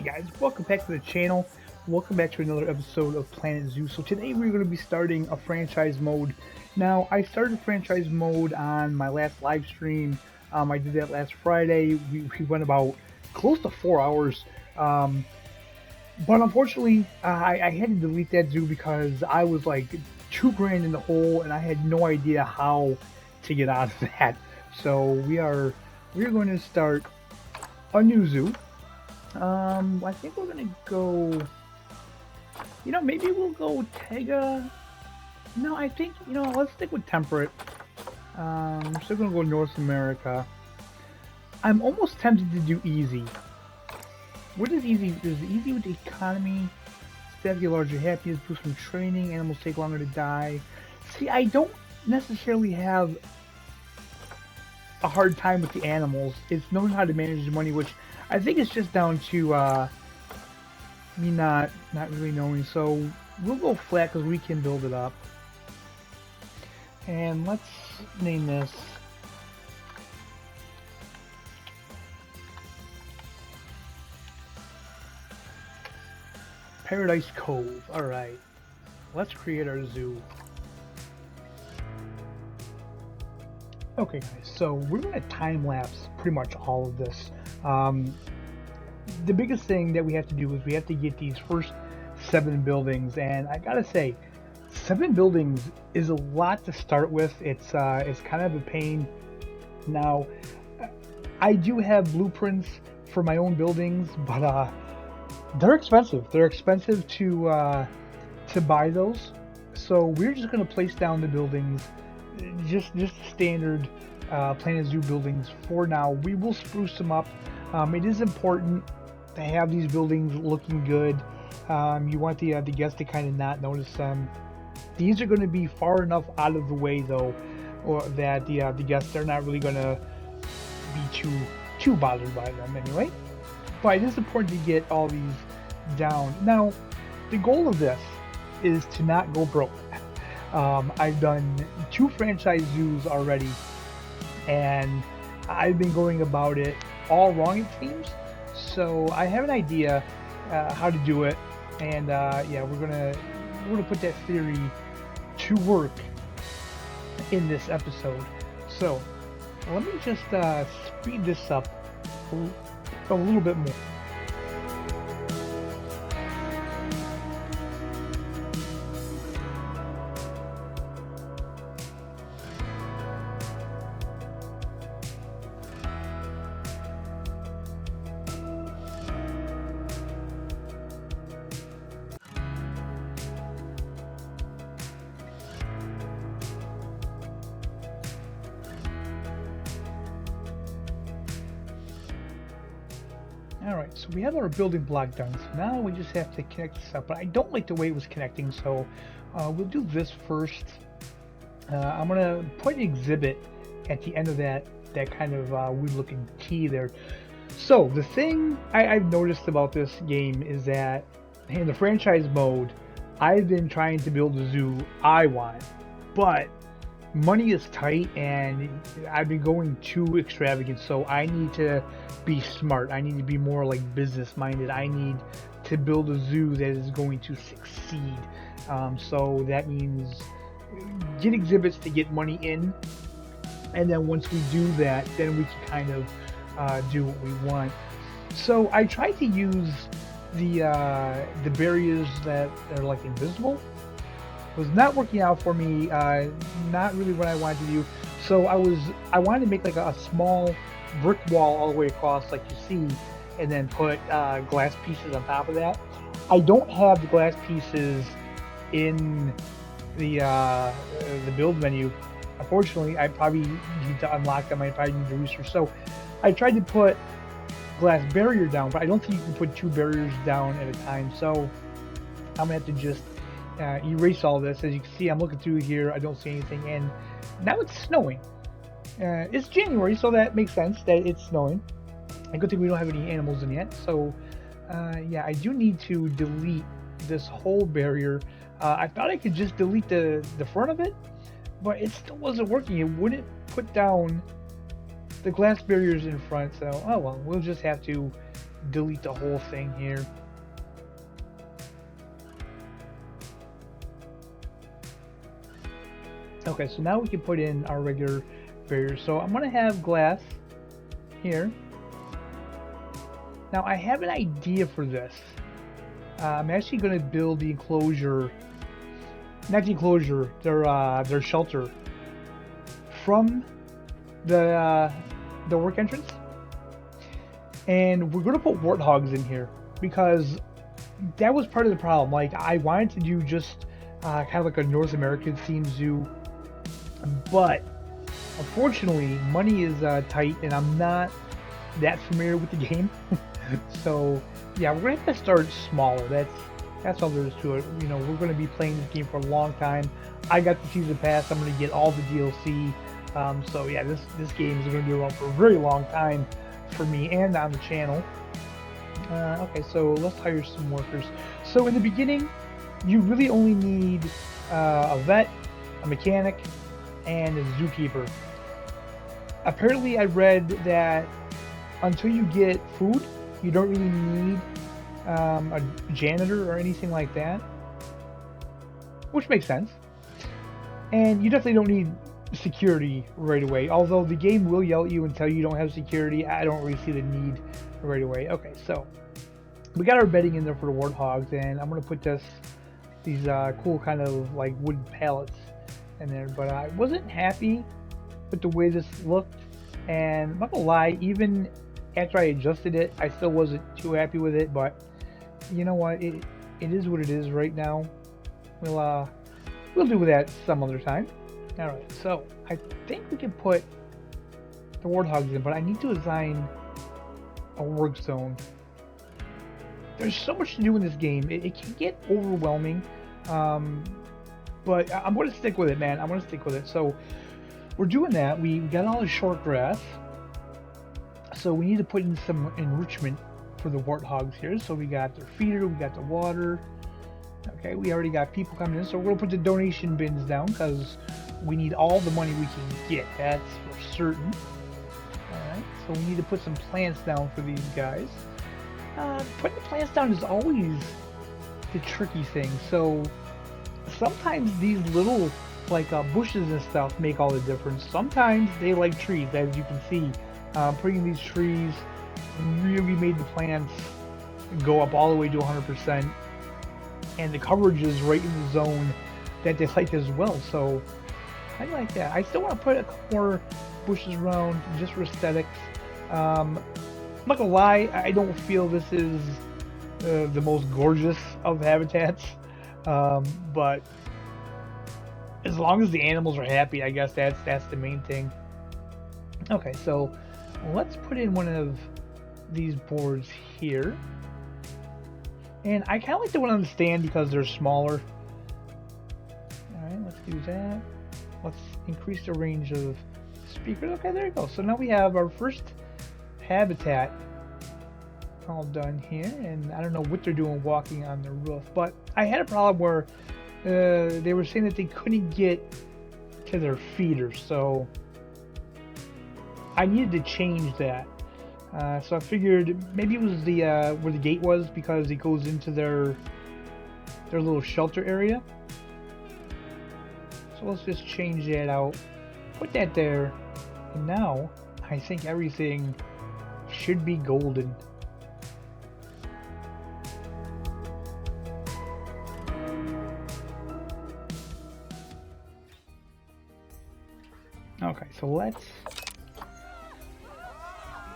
Hey guys, welcome back to the channel. Welcome back to another episode of Planet Zoo. So today we're going to be starting a franchise mode. Now, I started franchise mode on my last live stream. I did that last Friday. We went about close to 4 hours. But unfortunately, I had to delete that zoo because I was like $2 grand in the hole and I had no idea how to get out of that. So we're going to start a new zoo. I think we're gonna go, maybe we'll go Tega. No, I think, let's stick with temperate. We're still gonna go North America. I'm almost tempted to do easy. What is easy? Is easy with the economy? Stats get larger happiness, boost from training, animals take longer to die. See, I don't necessarily have a hard time with the animals. It's knowing how to manage the money, which I think it's just down to me not really knowing. So we'll go flat because we can build it up. And let's name this Paradise Cove. Alright, let's create our zoo. Okay guys, so we're going to time-lapse pretty much all of this. The biggest thing that we have to do is we have to get these first 7 buildings, and I gotta say, 7 buildings is a lot to start with. It's kind of a pain. Now, I do have blueprints for my own buildings, but they're expensive. They're expensive to buy those. So we're just gonna place down the buildings, just standard Planet Zoo buildings for now. We will spruce them up. It is important to have these buildings looking good. You want the guests to kind of not notice them. These are going to be far enough out of the way though, or that the guests are not really going to be too bothered by them anyway. But it is important to get all these down. Now, the goal of this is to not go broke. I've done 2 franchise zoos already, and I've been going about it all wrong, it seems. So I have an idea how to do it, and yeah, we're gonna put that theory to work in this episode. So let me just speed this up a little bit more. Alright, so we have our building block done, so now we just have to connect this up, but I don't like the way it was connecting, so we'll do this first. I'm going to put an exhibit at the end of that kind of weird looking key there. So the thing I've noticed about this game is that in the franchise mode, I've been trying to build the zoo I want, but money is tight and I've been going too extravagant, so I need to be smart. I need to be more like business minded. I need to build a zoo that is going to succeed. So that means get exhibits to get money in, and then once we do that, then we can kind of do what we want. So I tried to use the barriers that are like invisible. Was not working out for me, not really what I wanted to do. So I wanted to make like a small brick wall all the way across like you see, and then put glass pieces on top of that. I don't have the glass pieces in the build menu. Unfortunately, I probably need to unlock them. I probably need to research. So I tried to put glass barrier down, but I don't think you can put 2 barriers down at a time. So I'm gonna have to just erase all this. As you can see, I'm looking through here, I don't see anything, and now it's snowing. It's January, so that makes sense that it's snowing. A good thing we don't have any animals in yet. So yeah, I do need to delete this whole barrier. I thought I could just delete the front of it, but it still wasn't working. It wouldn't put down the glass barriers in front, so oh well, we'll just have to delete the whole thing here. Okay, so now we can put in our regular barriers. So I'm going to have glass here. Now I have an idea for this. I'm actually going to build the enclosure, not the enclosure, their shelter from the work entrance. And we're going to put warthogs in here because that was part of the problem. Like, I wanted to do just kind of like a North American themed zoo, but unfortunately money is tight and I'm not that familiar with the game. So yeah, we're gonna have to start smaller. That's all there is to it. You know, we're gonna be playing this game for a long time. I got the season pass. I'm gonna get all the DLC. So yeah, this game is gonna be around for a very long time for me and on the channel. Okay, so let's hire some workers. So in the beginning, you really only need a vet, a mechanic, and a zookeeper. Apparently I read that until you get food, you don't really need a janitor or anything like that, which makes sense. And you definitely don't need security right away, although the game will yell at you and tell you don't have security. I don't really see the need right away. Okay, so we got our bedding in there for the warthogs, and I'm going to put these cool kind of like wood pallets in there, but I wasn't happy with the way this looked, and I'm not gonna lie, even after I adjusted it, I still wasn't too happy with it. But you know what, it is what it is right now. We'll do that some other time. All right, so I think we can put the warthogs in, but I need to assign a work zone. There's so much to do in this game, it can get overwhelming. But I'm going to stick with it, man. I'm going to stick with it. So we're doing that. We got all the short grass. So we need to put in some enrichment for the warthogs here. So we got their feeder, we got the water. Okay, we already got people coming in. So we're going to put the donation bins down because we need all the money we can get. That's for certain. Alright, so we need to put some plants down for these guys. Putting the plants down is always the tricky thing. So sometimes these little like bushes and stuff make all the difference. Sometimes they like trees, as you can see. Putting these trees really made the plants go up all the way to 100%, and the coverage is right in the zone that they like as well. So I like that. I still want to put a couple more bushes around just for aesthetics. I'm not gonna lie, I don't feel this is the most gorgeous of habitats. But as long as the animals are happy, I guess that's the main thing. Okay, so let's put in one of these boards here, and I kind of like the one on the stand because they're smaller. All right, let's do that. Let's increase the range of speakers. Okay, there you go. So now we have our first habitat all done here, and I don't know what they're doing walking on the roof, but I had a problem where they were saying that they couldn't get to their feeder, so I needed to change that. So I figured maybe it was the where the gate was, because it goes into their little shelter area. So let's just change that out, put that there, and now I think everything should be golden. Okay, so let's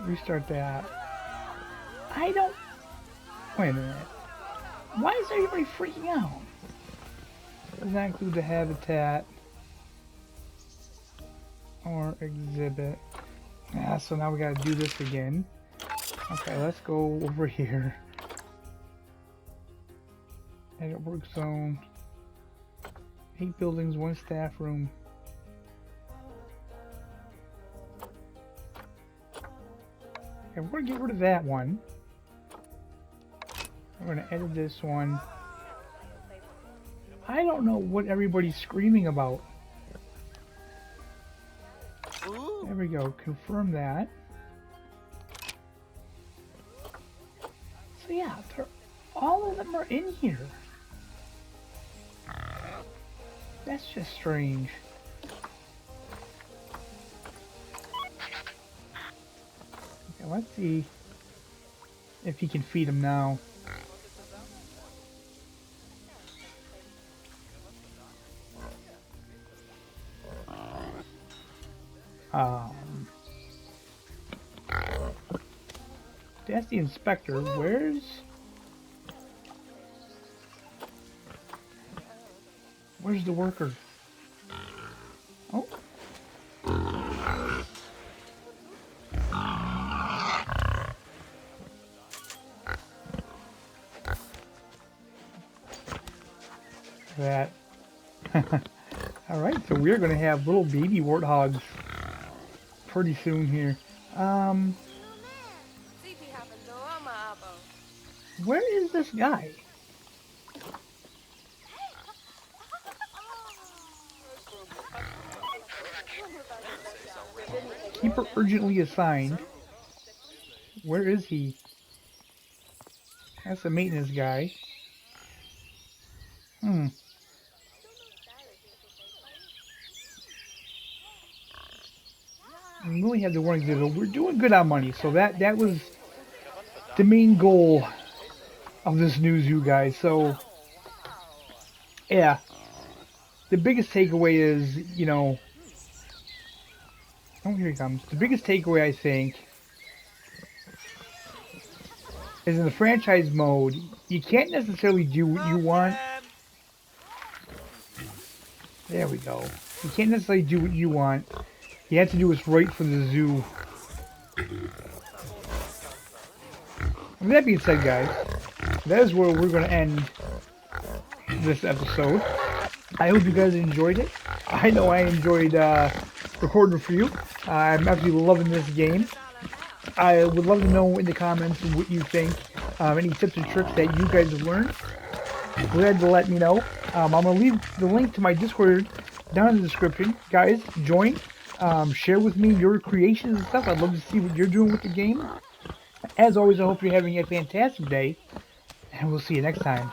restart that. Wait a minute. Why is everybody freaking out? Does that include the habitat or exhibit? Yeah, so now we gotta do this again. Okay, let's go over here. Edit work zone. 8 buildings, 1 staff room. Okay, we're gonna get rid of that one. We're gonna edit this one. I don't know what everybody's screaming about. There we go. Confirm that. yeah, all of them are in here. That's just strange. Okay, let's see if he can feed them now. That's the inspector. Where's the worker? Oh. That. Alright, so we're going to have little baby warthogs pretty soon here. Where is this guy? Keeper urgently assigned. Where is he? That's the maintenance guy. We only have the one exhibit. We're doing good on money, so that was the main goal of this new zoo, guys. So, yeah. The biggest takeaway is, you know... Oh, here he comes. The biggest takeaway, I think, is in the franchise mode, you can't necessarily do what you want. There we go. You can't necessarily do what you want. You have to do what's right for the zoo. With that being said, guys, that is where we're going to end this episode. I hope you guys enjoyed it. I know I enjoyed recording for you. I'm absolutely loving this game. I would love to know in the comments what you think. Any tips and tricks that you guys have learned. Glad to let me know. I'm going to leave the link to my Discord down in the description. Guys, join. Share with me your creations and stuff. I'd love to see what you're doing with the game. As always, I hope you're having a fantastic day. And we'll see you next time.